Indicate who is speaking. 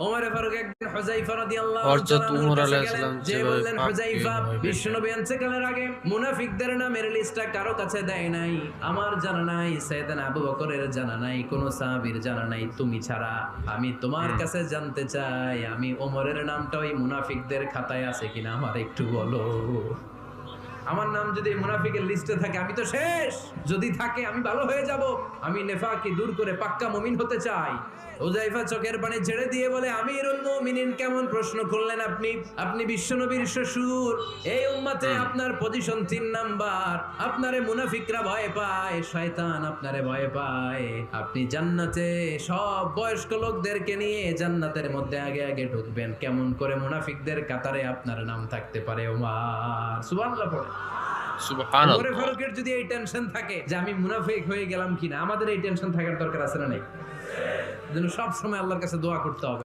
Speaker 1: ওমর ফারুক একদিন হুযায়ফা রাদিয়াল্লাহু
Speaker 2: হযরত
Speaker 1: তাআলার
Speaker 2: উমর
Speaker 1: কাছে
Speaker 2: আলাইহিস
Speaker 1: গেলেন,
Speaker 2: সালাম
Speaker 1: যে
Speaker 2: যেভাবে
Speaker 1: বললেন,
Speaker 2: পাককে
Speaker 1: হুযায়ফা,
Speaker 2: ভয় পেতেন।
Speaker 1: বিশ্বনবী ইন্তেকালের আগে মুনাফিকদের নামের লিস্টটা কারো কাছে দেয় নাই, আমার জানা নাই, সাইয়েদনা আবু বকরের জানা নাই, কোন সাহাবীর জানা নাই, তুমি ছাড়া। আমি তোমার
Speaker 2: হুম।
Speaker 1: কাছে জানতে চাই, আমি ওমরের নামটা ওই মুনাফিকদের খাতায় আছে কিনা আমার একটু বলো। আমার নাম যদি মুনাফিকের লিস্টে থাকে আমি তো শেষ। যদি থাকে আমি ভালো হয়ে যাব। আমি নেফাকি দূর করে পাক্কা মুমিন হতে চাই। হুযায়ফা চোখের পানি ছেড়ে দিয়ে বলে, আমিরুল মুমিনিন, কেমন প্রশ্ন করলেন আপনি? আপনি বিশ্বনবীর শ্বশুর। এই উম্মতে
Speaker 2: হুম।
Speaker 1: আপনার পজিশন 3 নাম্বার। আপনারে মুনাফিকরা ভয় পায়, শয়তান আপনারে ভয় পায়। আপনি জান্নাতে সব বয়স্ক লোকদেরকে নিয়ে জান্নাতের মধ্যে আগে আগে ঢুকবেন। কেমন করে মুনাফিকদের কাতারে আপনার নাম থাকতে পারে ওমর? সুবহানাল্লাহ পড়ে। ওমরে
Speaker 2: সুবহানাল্লাহ।
Speaker 1: ফারুকের যদি এই টেনশন থাকে যে আমি মুনাফিক হয়ে গেলাম কিনা, আমাদের এই টেনশন থাকার দরকার আছে না নাই? যেন সব সময় আল্লাহর কাছে দোয়া করতে হবে।